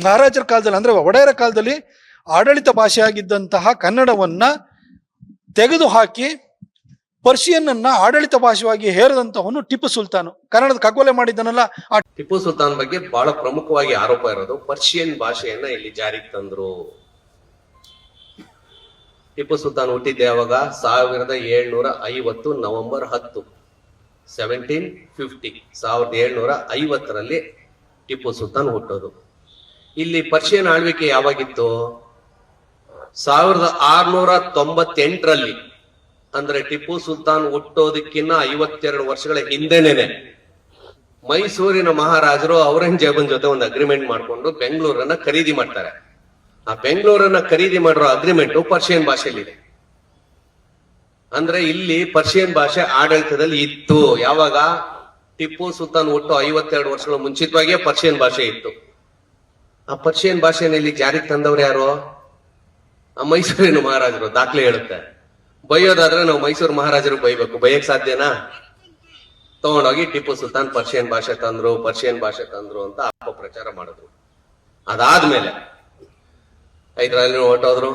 ಮಹಾರಾಜರ ಕಾಲದಲ್ಲಿ ಅಂದ್ರೆ ಒಡೆಯರ ಕಾಲದಲ್ಲಿ ಆಡಳಿತ ಭಾಷೆಯಾಗಿದ್ದಂತಹ ಕನ್ನಡವನ್ನ ತೆಗೆದುಹಾಕಿ ಪರ್ಷಿಯನ್ ಅನ್ನ ಆಡಳಿತ ಭಾಷೆಯಾಗಿ ಹೇರದಂತವನು ಟಿಪ್ಪು ಸುಲ್ತಾನು. ಕನ್ನಡದ ಕಗ್ಗೊಲೆ ಮಾಡಿದ್ದನಲ್ಲ ಆ ಟಿಪ್ಪು ಸುಲ್ತಾನ್ ಬಗ್ಗೆ ಬಹಳ ಪ್ರಮುಖವಾಗಿ ಆರೋಪ ಇರೋದು ಪರ್ಷಿಯನ್ ಭಾಷೆಯನ್ನ ಇಲ್ಲಿ ಜಾರಿಗೆ ತಂದ್ರು. ಟಿಪ್ಪು ಸುಲ್ತಾನ್ ಹುಟ್ಟಿದ್ದೆ ಯಾವಾಗ? 1750 ನವೆಂಬರ್ 10, 1750. 1750ರಲ್ಲಿ ಟಿಪ್ಪು ಸುಲ್ತಾನ್ ಹುಟ್ಟೋದು. ಇಲ್ಲಿ ಪರ್ಷಿಯನ್ ಆಳ್ವಿಕೆ ಯಾವಾಗಿತ್ತು? 1698ರಲ್ಲಿ. ಅಂದ್ರೆ ಟಿಪ್ಪು ಸುಲ್ತಾನ್ ಹುಟ್ಟೋದಕ್ಕಿನ್ನ 52 ವರ್ಷಗಳ ಹಿಂದೆನೇನೆ ಮೈಸೂರಿನ ಮಹಾರಾಜರು ಔರಂಗಜೇಬನ್ ಜೊತೆ ಒಂದು ಅಗ್ರಿಮೆಂಟ್ ಮಾಡ್ಕೊಂಡು ಬೆಂಗಳೂರನ್ನ ಖರೀದಿ ಮಾಡ್ತಾರೆ. ಆ ಬೆಂಗಳೂರನ್ನ ಖರೀದಿ ಮಾಡಿರೋ ಅಗ್ರಿಮೆಂಟ್ ಪರ್ಷಿಯನ್ ಭಾಷೆಯಲ್ಲಿದೆ. ಅಂದ್ರೆ ಇಲ್ಲಿ ಪರ್ಷಿಯನ್ ಭಾಷೆ ಆಡಳಿತದಲ್ಲಿ ಇತ್ತು. ಯಾವಾಗ? ಟಿಪ್ಪು ಸುಲ್ತಾನ್ ಹುಟ್ಟು 52 ವರ್ಷಗಳ ಮುಂಚಿತವಾಗಿಯೇ ಪರ್ಷಿಯನ್ ಭಾಷೆ ಇತ್ತು. ಆ ಪರ್ಷಿಯನ್ ಭಾಷೆನ ಇಲ್ಲಿ ಜಾರಿಗೆ ತಂದವ್ರು ಯಾರು? ಆ ಮೈಸೂರಿನ ಮಹಾರಾಜರು. ದಾಖಲೆ ಹೇಳುತ್ತೆ. ಬೈಯೋದಾದ್ರೆ ನಾವು ಮೈಸೂರು ಮಹಾರಾಜರು ಬೈಬೇಕು, ಬೈಯಕ್ ಸಾಧ್ಯನಾ? ತಗೊಂಡೋಗಿ ಟಿಪ್ಪು ಸುಲ್ತಾನ್ ಪರ್ಷಿಯನ್ ಭಾಷೆ ತಂದ್ರು ಅಂತ ಅಪಪ್ರಚಾರ ಮಾಡಿದ್ರು. ಅದಾದ್ಮೇಲೆ ಹೈದರಾಲಿ ಹೊರಟೋದ್ರು,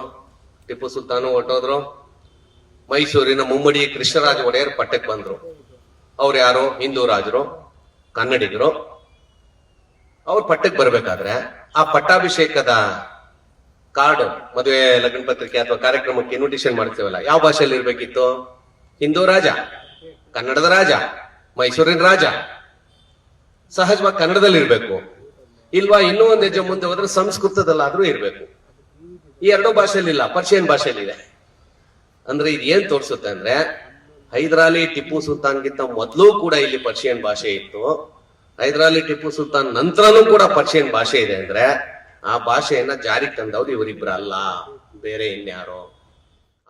ಟಿಪ್ಪು ಸುಲ್ತಾನು ಹೊರಟೋದ್ರು. ಮೈಸೂರಿನ ಮುಮ್ಮಡಿ ಕೃಷ್ಣರಾಜ ಒಡೆಯರ್ ಪಟ್ಟಕ್ಕೆ ಬಂದ್ರು. ಅವ್ರು ಯಾರು? ಹಿಂದೂ ರಾಜರು, ಕನ್ನಡಿಗರು. ಅವ್ರು ಪಟ್ಟಕ್ಕೆ ಬರ್ಬೇಕಾದ್ರೆ ಆ ಪಟ್ಟಾಭಿಷೇಕದ ಕಾರ್ಡು, ಮದುವೆ ಲಗ್ನ ಪತ್ರಿಕೆ ಅಥವಾ ಕಾರ್ಯಕ್ರಮಕ್ಕೆ ಇನ್ವಿಟೇಷನ್ ಮಾಡ್ತೇವಲ್ಲ, ಯಾವ ಭಾಷೆಯಲ್ಲಿ ಇರ್ಬೇಕಿತ್ತು? ಹಿಂದೂ ರಾಜ, ಕನ್ನಡದ ರಾಜ, ಮೈಸೂರಿನ ರಾಜ. ಸಹಜವಾಗಿ ಕನ್ನಡದಲ್ಲಿ ಇರ್ಬೇಕು. ಇಲ್ವಾ ಇನ್ನೂ ಒಂದ್ ಹೆಜ್ಜೆ ಮುಂದೆ ಹೋದ್ರೆ ಸಂಸ್ಕೃತದಲ್ಲಾದ್ರೂ ಇರ್ಬೇಕು. ಈ ಎರಡೂ ಭಾಷೆಯಲ್ಲಿಲ್ಲ, ಪರ್ಷಿಯನ್ ಭಾಷೆಯಲ್ಲಿದೆ. ಅಂದ್ರೆ ಇದು ಏನ್ ತೋರಿಸುತ್ತೆ ಅಂದ್ರೆ ಹೈದರಾಲಿ ಟಿಪ್ಪು ಸುಲ್ತಾನ್ಗಿಂತ ಮೊದಲು ಕೂಡ ಇಲ್ಲಿ ಪರ್ಷಿಯನ್ ಭಾಷೆ ಇತ್ತು. ಹೈದರಾಲಿ ಟಿಪ್ಪು ಸುಲ್ತಾನ್ ನಂತರನೂ ಕೂಡ ಪರ್ಷಿಯನ್ ಭಾಷೆ ಇದೆ. ಅಂದ್ರೆ ಆ ಭಾಷೆಯನ್ನ ಜಾರಿಗೆ ತಂದವ್ರು ಇವರಿಬ್ರಲ್ಲ, ಬೇರೆ ಇನ್ಯಾರೋ.